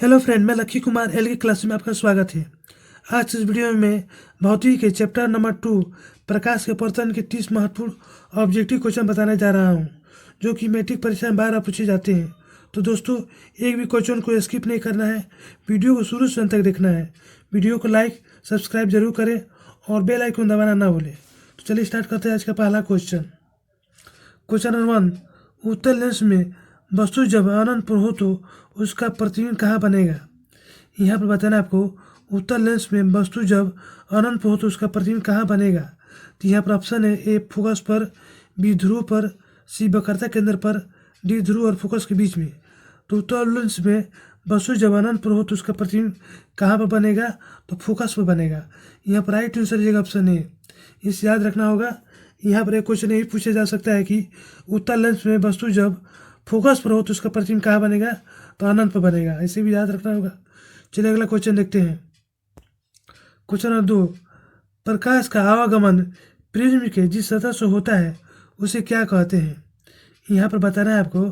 Hello friend, मैं लक्की Kumar L की class में आपका स्वागत है। आज इस वीडियो में मैं भौतिकी के चैप्टर नंबर 2 प्रकाश के अपवर्तन के 30 महत्वपूर्ण ऑब्जेक्टिव क्वेश्चन बताने जा रहा हूं, जो कि मैट्रिक परीक्षा में बार पूछे जाते हैं। तो दोस्तों, एक भी क्वेश्चन को स्किप नहीं करना है, वीडियो को शुरू से अंत तक देखना है। वीडियो को लाइक सब्सक्राइब जरूर करें और बेल आइकन दबाना ना भूलें। तो चलिए स्टार्ट करते हैं आज का पहला क्वेश्चन। क्वेश्चन नंबर 1, उत्तल लेंस में वस्तु जब अनंत पर हो तो उसका प्रतिबिंब कहाँ बनेगा। यहाँ पर बताना आपको, उत्तल लेंस में वस्तु जब अनंत पर हो तो उसका प्रतिबिंब कहाँ बनेगा। तो यहाँ पर ऑप्शन है ए फोकस पर, बी ध्रुव पर, सी वक्रता केंद्र पर, डी ध्रुव और फोकस के बीच में। तो उत्तल लेंस में वस्तु जब अनंत पर हो तो उसका प्रतिबिंब कहाँ पर बनेगा, तो फोकस पर बनेगा। यहाँ पर राइट आंसर रहेगा ऑप्शन ए। इसे याद रखना होगा। यहाँ पर एक क्वेश्चन यही पूछा जा सकता है कि उत्तल लेंस में वस्तु जब फोकस पर हो तो उसका प्रतिबिंब कहाँ बनेगा, तो अनंत पर बनेगा। ऐसे भी याद रखना होगा। चलिए अगला क्वेश्चन देखते हैं। क्वेश्चन नंबर 2, प्रकाश का आवागमन प्रिज्म के जिस सतह से होता है उसे क्या कहते हैं। यहाँ पर बताना है आपको,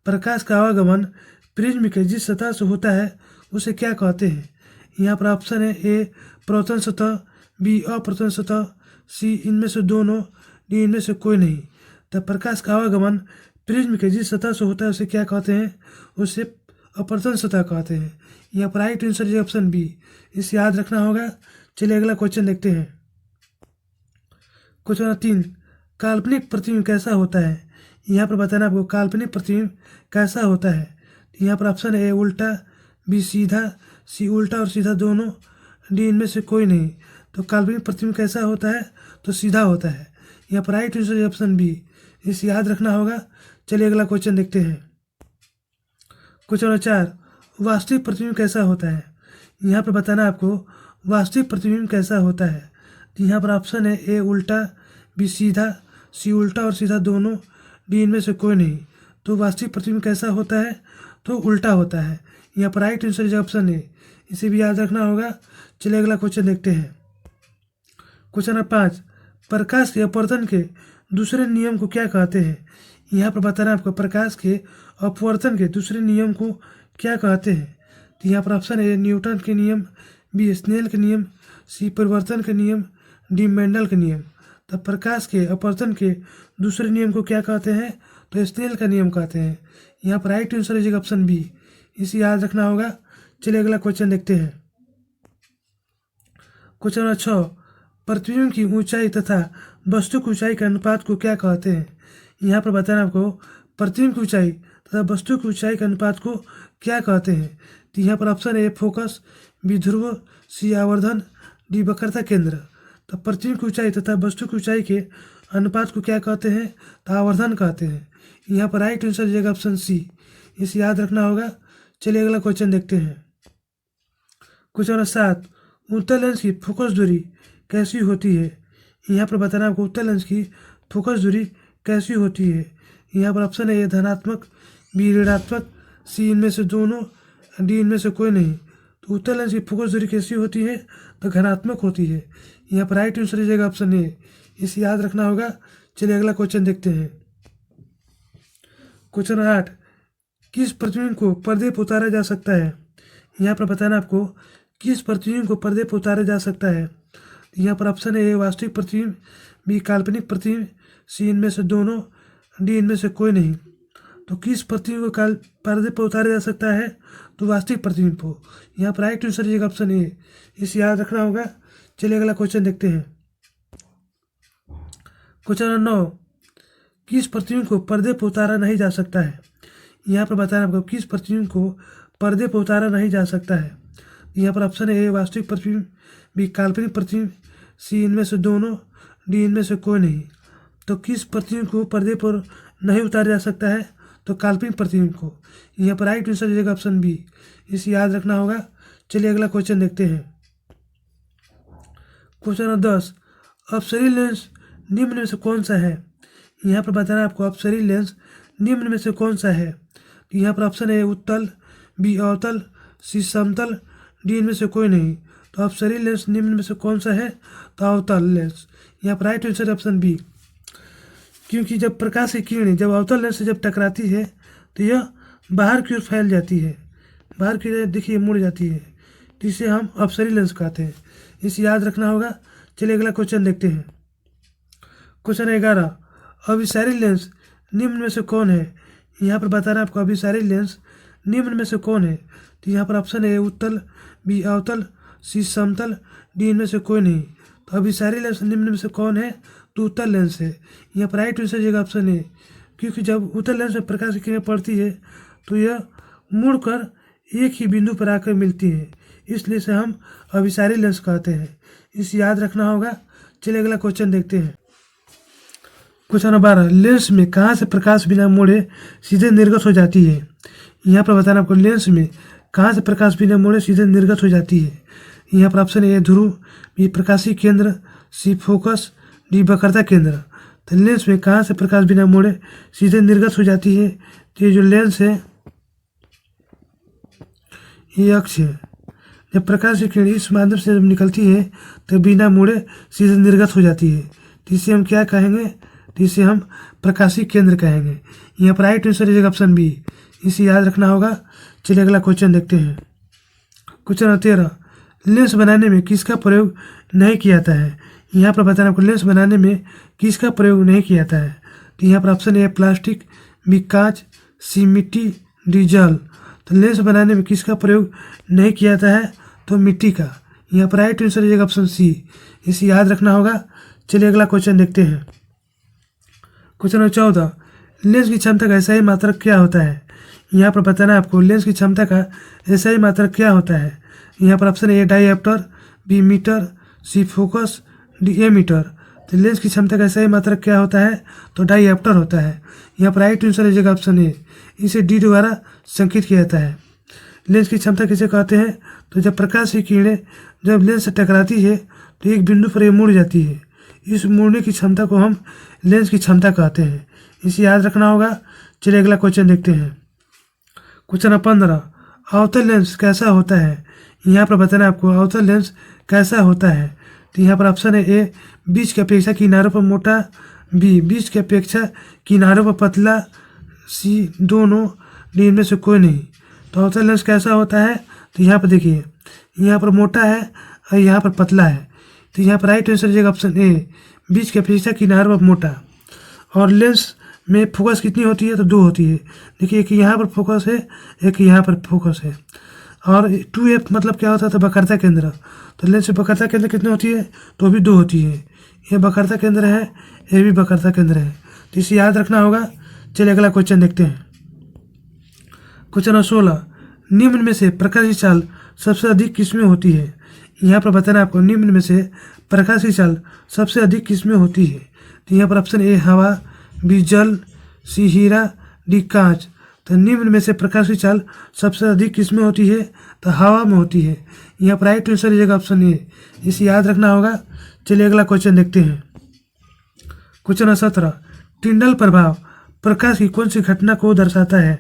प्रकाश का आवागमन प्रिज्म के जिस सतह से होता है उसे क्या कहते हैं। यहाँ पर ऑप्शन है ए प्रवर्तन सतह, बी अप्रवर्तन सतह, सी इनमें से दोनों, डी इनमें से कोई नहीं। तो प्रकाश का आवागमन प्रिज्म के जिस सतह से होता है उसे क्या कहते हैं, उसे अपवर्तन सतह कहते हैं। यहाँ पर राइट आंसर है ऑप्शन बी। इसे याद रखना होगा। चलिए अगला क्वेश्चन देखते हैं। क्वेश्चन नंबर 3, काल्पनिक प्रतिबिंब कैसा होता है। यहाँ पर बताना आपको, काल्पनिक प्रतिबिंब कैसा होता है। यहाँ पर ऑप्शन ए उल्टा, बी सीधा, सी उल्टा और सीधा दोनों, डी इनमें से कोई नहीं। तो काल्पनिक प्रतिबिंब कैसा होता है, तो सीधा होता है। यहाँ पर राइट आंसर है ऑप्शन बी। इसे याद रखना होगा। चलिए अगला क्वेश्चन देखते हैं। क्वेश्चन नंबर 4, वास्तविक प्रतिबिंब कैसा होता है। यहाँ पर बताना आपको, वास्तविक प्रतिबिंब कैसा होता है। तो यहाँ पर ऑप्शन है ए उल्टा, बी सीधा, सी उल्टा और सीधा दोनों, डी इनमें से कोई नहीं। तो वास्तविक प्रतिबिंब कैसा होता है, तो उल्टा होता है। यहाँ पर राइट आंसर है ऑप्शन ए। इसे भी याद रखना होगा। चलिए अगला क्वेश्चन देखते हैं। क्वेश्चन नंबर 5, प्रकाश के अपवर्तन के दूसरे नियम को क्या कहते हैं। यहाँ पर बताना आपको, प्रकाश के अपवर्तन के दूसरे नियम को क्या कहते हैं। तो यहाँ पर ऑप्शन है न्यूटन के नियम, बी स्नेल के नियम, सी परिवर्तन के नियम, डी मेंडल के नियम। तो प्रकाश के अपवर्तन के दूसरे नियम को क्या कहते हैं, तो स्नेल का नियम कहते हैं। यहाँ पर राइट आंसर है ऑप्शन बी। इसे याद रखना होगा। चलिए अगला क्वेश्चन देखते हैं। क्वेश्चन नंबर 6, प्रतिबिंब की ऊंचाई तथा वस्तु की ऊंचाई के अनुपात को क्या कहते हैं। यहाँ पर बताना आपको, प्रतिबिंब की ऊंचाई तथा वस्तु की ऊंचाई के अनुपात को क्या कहते हैं। तो यहाँ पर ऑप्शन है फोकस, बी ध्रुव, सी आवर्धन, डी वक्रता केंद्र। तो प्रतिबिंब की ऊंचाई तथा वस्तु की ऊंचाई के अनुपात को क्या कहते हैं, तो आवर्धन कहते हैं। यहाँ पर राइट आंसर जाएगा ऑप्शन सी। इसे याद रखना होगा। चलिए अगला क्वेश्चन देखते हैं। क्वेश्चन नंबर 7, उत्तल लेंस की फोकस दूरी कैसी होती है। यहाँ पर बताना आपको, उत्तल लेंस की फोकस दूरी कैसी होती है। यहाँ पर ऑप्शन है ए धनात्मक, बी ऋणात्मक, सी इनमें से दोनों, डी इनमें से कोई नहीं। तो उत्तल लेंस की फोकस दूरी कैसी होती है, तो धनात्मक होती है। यहाँ पर राइट आंसर रहेगा ऑप्शन ए। इसे याद रखना होगा। चलिए अगला क्वेश्चन देखते हैं। क्वेश्चन 8, किस प्रतिबिंब को पर्दे पर उतारा जा सकता है। यहाँ पर बताना आपको, किस प्रतिबिंब को पर्दे पर उतारा जा सकता है। यहाँ पर ऑप्शन है ए वास्तविक प्रतिबिंब, बी काल्पनिक प्रतिबिंब, सी इनमें से दोनों, डी इनमें से कोई नहीं। तो किस प्रतिबिंब को पर्दे पर उतारा जा सकता है, तो वास्तविक प्रतिबिंब को। यहाँ पर राइट आंसर है ऑप्शन ए। इसे याद रखना होगा। चलिए अगला क्वेश्चन देखते हैं। क्वेश्चन नंबर 9, किस प्रतिबिंब को पर्दे पर उतारा नहीं जा सकता है। यहाँ पर बताना आपको, किस प्रतिबिंब को पर्दे पर उतारा नहीं जा सकता है। यहाँ पर ऑप्शन है ए वास्तविक प्रतिबिंब, बी काल्पनिक प्रतिबिंब, सी इनमें से दोनों, डी इनमें से कोई नहीं। तो किस प्रतिबिंब को पर्दे पर नहीं उतारा जा सकता है, तो काल्पनिक प्रतिबिंब को। यहाँ पर राइट आंसर रहेगा ऑप्शन बी। इसे याद रखना होगा। चलिए अगला क्वेश्चन देखते हैं। क्वेश्चन नंबर 10, अपसरी लेंस निम्न में से कौन सा है। यहाँ पर बताना आपको, अपसरी लेंस निम्न में से कौन सा है। यहाँ पर ऑप्शन है उत्तल, बी अवतल, सी समतल, डी इनमें से कोई नहीं। तो अपसरी लेंस निम्न में से कौन सा है, तो अवतल लेंस। यहाँ पर राइट आंसर ऑप्शन बी। क्योंकि जब प्रकाश की किरणें जब अवतल लेंस से जब टकराती है तो यह बाहर की ओर फैल जाती है। बाहर की रेंज देखिए मुड़ जाती है, तो इसे हम अपसरी लेंस कहते हैं। इसे याद रखना होगा। चलिए अगला क्वेश्चन देखते हैं। क्वेश्चन 11, अभिसारी लेंस निम्न में से कौन है? यहाँ पर बताना आपको अभिसारी लेंस निम्न में से कौन है। तो यहाँ पर ऑप्शन ए उत्तल, बी अवतल, सी समतल, डी इनमें से कोई नहीं। तो अभिसारी लेंस निम्न में से कौन है? तो उत्तल लेंस है। यहाँ पर राइट आंसर जगह ऑप्शन ए, क्योंकि जब उत्तल लेंस में प्रकाश की किरणें पड़ती है तो यह मुड़कर एक ही बिंदु पर आकर मिलती है, इसलिए इसे हम अभिसारी लेंस कहते हैं। इसे याद रखना होगा। चलिए अगला क्वेश्चन देखते हैं। क्वेश्चन नंबर 12, लेंस में कहाँ से प्रकाश बिना मोड़े सीधे निर्गत हो जाती है? यहाँ पर बताना आपको लेंस में कहाँ से प्रकाश बिना मोड़े सीधे निर्गत हो जाती है। यहाँ पर ऑप्शन ए ध्रुव, बी प्रकाशीय केंद्र, सी फोकस, डी वक्रता केंद्र। तो लेंस में कहाँ से प्रकाश बिना मोड़े सीधे निर्गत हो जाती है? तो ये जो लेंस है ये अक्ष है। जब प्रकाश की किरण इस माध्यम से जब निकलती है तो बिना मोड़े सीधे निर्गत हो जाती है, तो इसे हम क्या कहेंगे? तो इसे हम प्रकाशीय केंद्र कहेंगे। यहाँ पर राइट आंसर है ऑप्शन बी, इसे याद रखना होगा। चलिए अगला क्वेश्चन देखते हैं। क्वेश्चन 13, लेंस बनाने में किसका प्रयोग नहीं किया जाता है? यहाँ पर बताना आपको लेंस बनाने में किसका प्रयोग नहीं किया जाता है। तो यहाँ पर ऑप्शन ए प्लास्टिक, बी कांच, सी मिट्टी, डी जल। तो लेंस बनाने में किसका प्रयोग नहीं किया जाता है? तो मिट्टी का। यहाँ पर राइट आंसर है ऑप्शन सी, इसे याद रखना होगा। चलिए अगला क्वेश्चन देखते हैं। क्वेश्चन 14, लेंस की क्षमता का एसआई मात्रक क्या होता है? यहाँ पर बताना आपको लेंस की क्षमता का एसआई मात्रक क्या होता है। यहाँ पर option A dioptre, B metre, C focus, D ammeter. तो लेंस की क्षमता का एसआई मात्रक क्या होता है? तो डायऑप्टर होता है। यहाँ पर राइट आंसर है ऑप्शन ए, इसे डी द्वारा संकेत किया जाता है। लेंस की क्षमता किसे कहते हैं? तो जब प्रकाश की किरणें जब लेंस से टकराती है तो एक बिंदु पर ये मुड़ जाती है, इस मुड़ने की क्षमता को हम लेंस की क्षमता कहते हैं। इसे याद रखना होगा। चलिए अगला क्वेश्चन देखते हैं। क्वेश्चन 15, अवतल लेंस कैसा होता है? यहाँ पर बताना आपको अवतल लेंस कैसा होता है। तो यहाँ पर ऑप्शन है ए बीच की अपेक्षा किनारों पर मोटा, बी बीच की अपेक्षा किनारों पर पतला, सी दोनों, डी इनमें से कोई नहीं। तो अवतल लेंस कैसा होता है? तो यहाँ पर देखिए, यहाँ पर मोटा है और यहाँ पर पतला है। तो यहाँ पर राइट आंसर है ऑप्शन ए, बीच की अपेक्षा किनारों पर मोटा। और लेंस में फोकस कितनी होती है? तो 2 होती है। देखिए एक यहाँ पर फोकस है, एक यहाँ पर फोकस है। और 2f मतलब क्या होता है? तो वक्रता केंद्र। तो लेंस में वक्रता केंद्र कितनी होती है? तो भी 2 होती है। ये वक्रता केंद्र है, ये भी वक्रता केंद्र है, तो इसे याद रखना होगा। चलिए अगला क्वेश्चन देखते हैं। क्वेश्चन 16, निम्न में से प्रकाश की चाल सबसे अधिक किसमें होती है? यहाँ पर बताना आपको निम्न में से प्रकाश की चाल सबसे अधिक किसमें होती है। तो यहाँ पर ऑप्शन ए हवा, बी जल, सी हीरा, डी कांच। तो निम्न में से प्रकाश की चाल सबसे अधिक किसमें होती है? तो हवा में होती है। यहाँ पर राइट आंसर है ऑप्शन ए, इसे याद रखना होगा। चलिए अगला क्वेश्चन देखते हैं। क्वेश्चन 17, टिंडल प्रभाव प्रकाश की कौन सी घटना को दर्शाता है?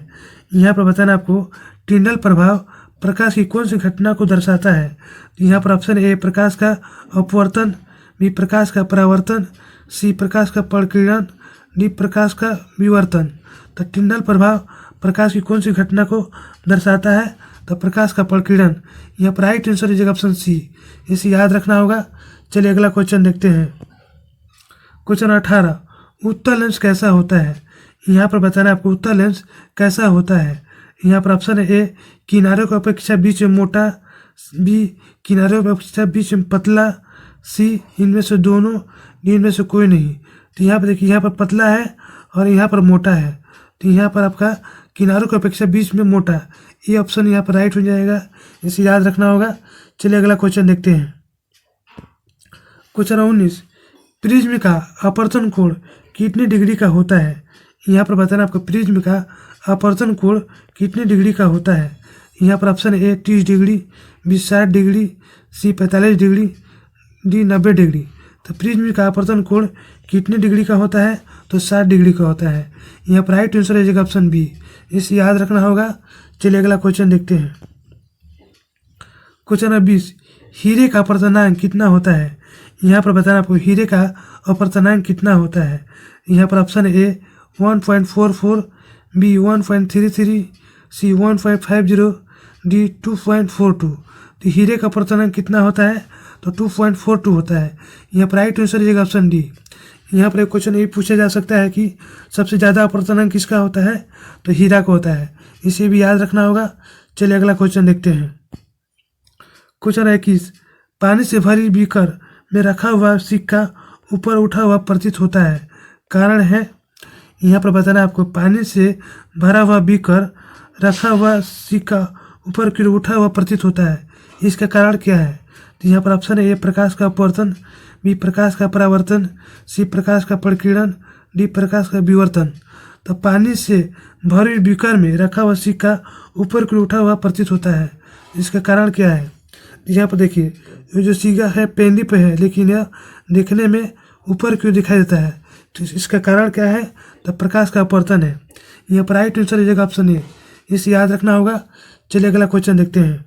यहाँ पर बताना आपको टिंडल प्रभाव प्रकाश की कौन सी घटना को दर्शाता है। तो यहाँ पर ऑप्शन ए प्रकाश का अपवर्तन, बी प्रकाश का परावर्तन, सी प्रकाश का प्रकीर्णन, डी प्रकाश का विवर्तन। तो टिंडल प्रभाव प्रकाश की कौन सी घटना को दर्शाता है? तो प्रकाश का प्रकीर्णन। यहाँ पर राइट आंसर है ऑप्शन सी, इसे याद रखना होगा। चलिए अगला क्वेश्चन देखते हैं। क्वेश्चन 18, उत्तल लेंस कैसा होता है? यहाँ पर बताना आपको उत्तल लेंस कैसा होता है। यहाँ पर ऑप्शन है ए किनारों की अपेक्षा बीच में मोटा, बी किनारों की अपेक्षा बीच में पतला, सी इनमें से दोनों, डी इनमें से कोई नहीं। तो यहाँ पर देखिए, यहाँ पर पतला है और यहाँ पर मोटा है। तो यहाँ पर आपका किनारों की अपेक्षा बीच में मोटा, ये ऑप्शन यहाँ पर राइट हो जाएगा, इसे याद रखना होगा। चलिए अगला क्वेश्चन देखते हैं। क्वेश्चन 19, प्रिज्म का अपवर्तन कोण कितने डिग्री का होता है? यहाँ पर बताना आपको प्रिज्म का अपवर्तन कोण कितने डिग्री का होता है। यहाँ पर option A 30 degree, B 60 degree, C 45 degree, D 90 degree. तो प्रिज्म का अपवर्तन कोण कितने डिग्री का होता है? तो 60 डिग्री का होता है। यहाँ पर राइट आंसर है ऑप्शन बी, इसे याद रखना होगा। चलिए अगला क्वेश्चन देखते हैं। क्वेश्चन 20, हीरे का अपवर्तनांक कितना होता है? यहाँ पर बताना आपको हीरे का अपवर्तनांक कितना होता है। यहाँ पर option A 1.44, B 1.33, C 1.50, D 2.42। तो हीरे का अपवर्तनांक कितना होता है? तो 2.42 होता है। यहाँ पर राइट आंसर हो ऑप्शन डी। यहाँ पर एक क्वेश्चन ये पूछा जा सकता है कि सबसे ज़्यादा अपवर्तनांक किसका होता है? तो हीरा का होता है, इसे भी याद रखना होगा। चलिए अगला क्वेश्चन देखते हैं। क्वेश्चन 21, पानी से भरी बीकर में रखा हुआ सिक्का ऊपर उठा हुआ प्रतीत होता है, कारण है? यहाँ पर बताना है आपको, पानी से भरा हुआ बीकर रखा हुआ सिक्का ऊपर की ओर उठा हुआ प्रतीत होता है, इसका कारण क्या है? तो यहाँ पर ऑप्शन है ए प्रकाश का अपवर्तन, बी प्रकाश का परावर्तन, सी प्रकाश का प्रकीर्णन, डी प्रकाश का विवर्तन। तो पानी से भरी बीकर में रखा हुआ सिक्का ऊपर की ओर उठा हुआ प्रतीत होता है, इसका कारण क्या है? यहाँ पर देखिए, ये जो सिक्का है पेंदी पे है, लेकिन यह देखने में ऊपर की ओर दिखाई देता है, तो इसका कारण क्या है? तो प्रकाश का अपवर्तन है। यहाँ पर राइट आंसर हो ऑप्शन ए, इसे याद रखना होगा। चलिए अगला क्वेश्चन देखते हैं।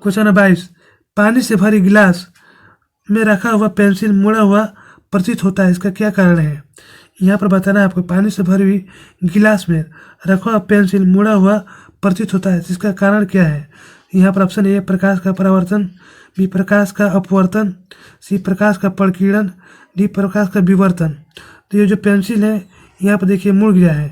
क्वेश्चन 22, पानी से भरी गिलास में रखा हुआ पेंसिल मुड़ा हुआ प्रतीत होता है, इसका क्या कारण है? यहाँ पर बताना है आपको, पानी से भरी हुई गिलास में रखा हुआ पेंसिल मुड़ा हुआ प्रतीत होता है, इसका कारण क्या है? यहाँ पर ऑप्शन ए प्रकाश का परावर्तन, बी प्रकाश का अपवर्तन, सी प्रकाश का प्रकीर्णन, डी प्रकाश का विवर्तन। तो ये जो पेंसिल है यहाँ पर देखिए मुड़ गया है,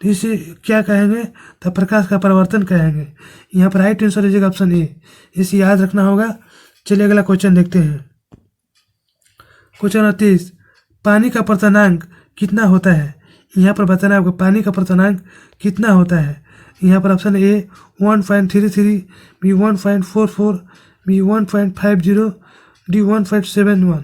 तो इसे क्या कहेंगे? तो प्रकाश का परावर्तन कहेंगे। यहाँ पर राइट आंसर हो ऑप्शन ए, इसे याद रखना होगा। चलिए अगला क्वेश्चन देखते हैं। क्वेश्चन 30, पानी का अपवर्तनांक कितना होता है? यहाँ पर बताना है आपको, पानी का अपवर्तनांक कितना होता है? यहाँ पर option A 1.33, B 1.44, B 1.50, D 1.71।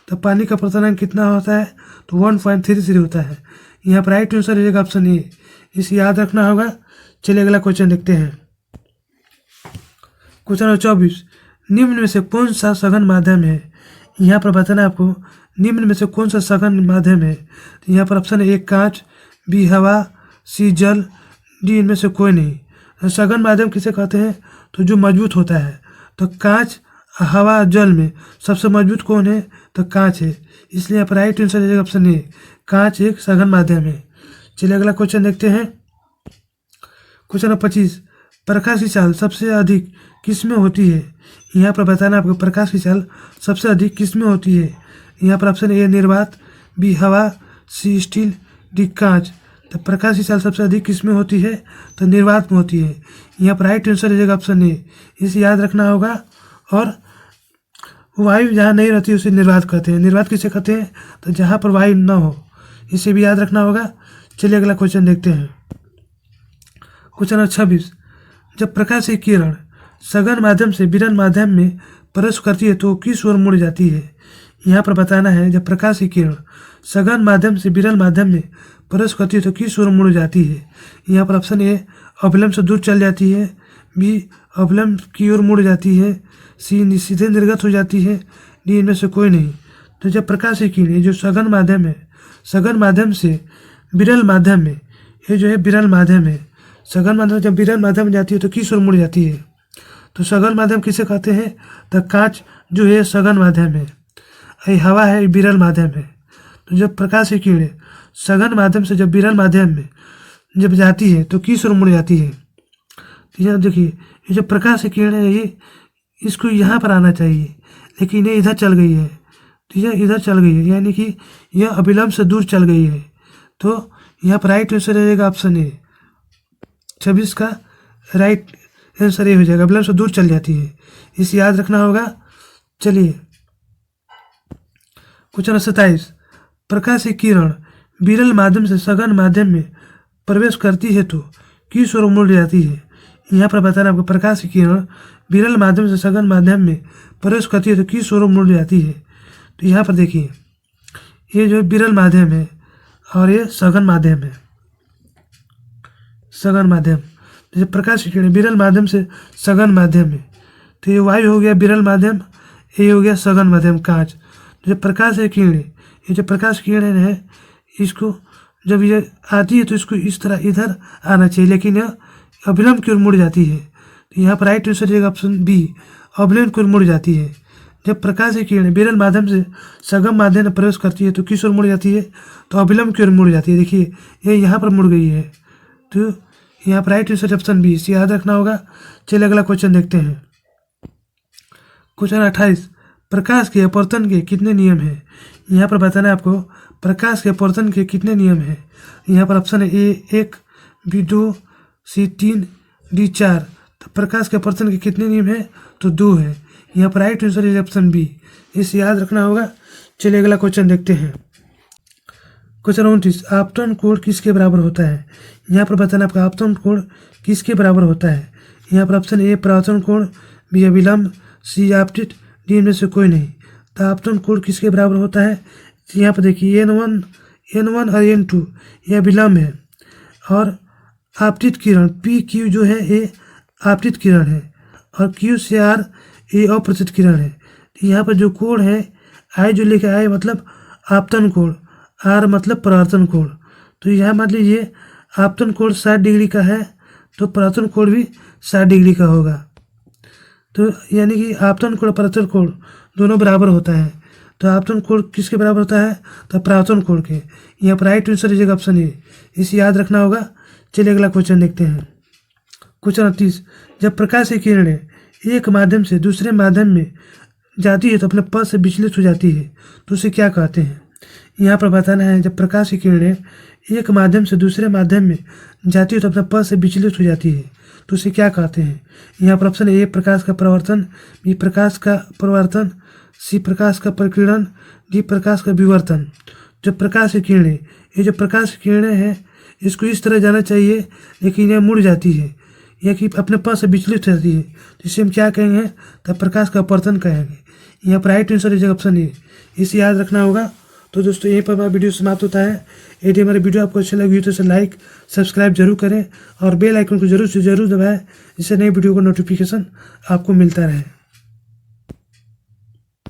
तो पानी का अपवर्तनांक कितना होता है? तो 1.33 होता है। यहाँ पर राइट आंसर रहेगा ऑप्शन ए, इसे याद रखना होगा। चलिए अगला क्वेश्चन देखते हैं। क्वेश्चन 24, निम्न में से कौन सा सघन माध्यम है? यहाँ पर बताना आपको, निम्न में से कौन सा सघन माध्यम है? तो यहाँ पर ऑप्शन ए कांच, बी हवा, सी जल, डी इनमें से कोई नहीं। तो सघन माध्यम किसे कहते हैं? तो जो मजबूत होता है। तो कांच, हवा, जल में सबसे मजबूत कौन है? तो कांच है, इसलिए यहाँ पर राइट आंसर है ऑप्शन ए, कांच एक सघन माध्यम है। चलिए अगला क्वेश्चन देखते हैं। क्वेश्चन 25, प्रकाश की चाल सबसे अधिक किस में होती है? यहाँ पर बताना आपको, प्रकाश की चाल सबसे अधिक किस में होती है? यहाँ पर ऑप्शन ए निर्वात, बी हवा, सी स्टील, डी कांच। तो प्रकाश की चाल सबसे अधिक किस में होती है? तो निर्वात में होती है। यहाँ पर राइट आंसर रहेगा ऑप्शन ए, इसे याद रखना होगा। और वायु जहाँ नहीं रहती उसे निर्वात कहते हैं। निर्वात किसे कहते हैं? तो जहाँ पर वायु न हो, इसे भी याद रखना होगा। चलिए अगला क्वेश्चन देखते हैं। क्वेश्चन 26, जब प्रकाश की किरण सघन माध्यम से विरल माध्यम में प्रवेश करती है तो किस ओर मुड़ जाती है? यहाँ पर बताना है, जब प्रकाश की किरण सघन माध्यम से विरल माध्यम में प्रवेश करती है तो किस ओर मुड़ जाती है? यहाँ पर ऑप्शन ए अभिलंब से दूर चल जाती है, बी अभिलंब की ओर मुड़ जाती है, सी सीधे निर्गत हो जाती है, डी इनमें से कोई नहीं। तो जब प्रकाश की किरण जो सघन माध्यम है, सघन माध्यम से विरल माध्यम में, ये जो है विरल माध्यम है, सघन माध्यम जब विरल माध्यम में जाती है तो किस ओर मुड़ जाती है? तो सघन माध्यम किसे कहते हैं? तो कांच जो है सघन माध्यम है, हवा है विरल माध्यम है। तो जब प्रकाश की किरण सघन माध्यम से जब विरल माध्यम में जब जाती है तो किस ओर मुड़ जाती है? तो यहाँ देखिए, ये जो प्रकाश की किरण है ये इसको यहाँ पर आना चाहिए, लेकिन ये इधर चल गई है, तो यह इधर चल गई है, यानी कि यह अभिलंब से दूर चल गई है। तो यहाँ पर राइट आंसर रहेगा ऑप्शन ए, 26 का राइट आंसर ए हो जाएगा, अभिलंब से दूर चल जाती है, इसे याद रखना होगा। चलिए क्वेश्चन 27, प्रकाश की किरण विरल माध्यम से सघन माध्यम में प्रवेश करती है तो किस ओर मुड़ जाती है? यहाँ पर बताना आपको, प्रकाश की किरण विरल माध्यम से सघन माध्यम में प्रवेश करती है तो किस ओर मुड़ जाती है? तो यहाँ पर देखिए, ये जो विरल माध्यम है और ये सघन माध्यम है, सघन माध्यम। जैसे प्रकाश की किरण विरल माध्यम से सघन माध्यम में, तो ये वायु हो गया विरल माध्यम, ये हो गया सघन माध्यम कांच। जो प्रकाश की किरण, ये जो प्रकाश की किरण है, इसको जब ये आती है तो इसको इस तरह इधर आना चाहिए, लेकिन यह अभिलंब की ओर मुड़ जाती है। तो यहाँ पर राइट आंसर रहेगा ऑप्शन बी, अभिलंब की ओर मुड़ जाती है। जब प्रकाश की किरण विरल माध्यम से सघन माध्यम में प्रवेश करती है तो किस ओर मुड़ जाती है? तो अभिलंब की ओर मुड़ जाती है। देखिए ये यहाँ पर मुड़ गई है, तो यहाँ पर राइट आंसर ऑप्शन बी, इसे याद रखना होगा। चलिए अगला क्वेश्चन देखते हैं। क्वेश्चन 28, प्रकाश के अपवर्तन के कितने नियम हैं? यहाँ पर बताना है आपको प्रकाश के अपवर्तन के कितने नियम हैं। यहाँ पर ऑप्शन है ए 1, बी 2, सी 3, डी 4। तो प्रकाश के अपवर्तन के कितने नियम हैं? तो 2 है। यहाँ पर right answer is option B, इसे याद रखना होगा। चलिए अगला क्वेश्चन देखते हैं। क्वेश्चन 29, आपतन कोण किसके बराबर होता है? यहाँ पर बताना आपका आपतन कोण किसके बराबर होता है। यहाँ पर ऑप्शन ए परावर्तन कोण, बी अभिलंब, सी आपतित, डी इनमें से कोई नहीं। तो आपतन कोण किसके बराबर होता है? यहाँ पर देखिए N1 और N2 यह अभिलंब है, और आपतित किरण PQ जो है ये आपतित किरण है, और Q से R ये अपवर्तित किरण है। यहाँ पर जो कोण है I जो लेके आए मतलब आपतन कोण, R मतलब परावर्तन कोण। तो यहाँ मान लीजिए आपतन कोण 60 डिग्री का है तो परावर्तन कोण भी 60 डिग्री का होगा। तो यानी कि आपतन कोण परावर्तन कोण दोनों बराबर होता है। तो आपतन कोण किसके बराबर होता है? तो परावर्तन कोण के। यहाँ पर right answer is option A, इसे याद रखना होगा। चलिए अगला क्वेश्चन देखते हैं। क्वेश्चन 29, जब प्रकाश की किरणें एक माध्यम से दूसरे माध्यम में जाती है तो अपने पथ से विचलित हो जाती है, तो उसे क्या कहते हैं? यहाँ पर बताना है जब प्रकाश की किरणें एक माध्यम से दूसरे माध्यम में जाती है तो अपने पथ से विचलित हो जाती है, तो उसे क्या कहते हैं? यहाँ पर ऑप्शन ए प्रकाश का परावर्तन, बी प्रकाश का परावर्तन, सी प्रकाश का प्रकीर्णन, डी प्रकाश का विवर्तन। जो प्रकाश की किरणें, ये जो प्रकाश की किरणें हैं इसको इस तरह जाना चाहिए, लेकिन यह मुड़ जाती है, यह कि अपने पथ से विचलित हो जाती है, तो इसे हम क्या कहेंगे? तब प्रकाश का अपवर्तन कहेंगे। यहाँ पर right answer is option A, इसे याद रखना होगा। तो दोस्तों यहीं पर हमारा वीडियो समाप्त होता है। यदि हमारे वीडियो आपको अच्छा लगी तो इसे लाइक सब्सक्राइब जरूर करें और बेल आइकन को जरूर से जरूर दबाएं, जिससे नई वीडियो का नोटिफिकेशन आपको मिलता रहे।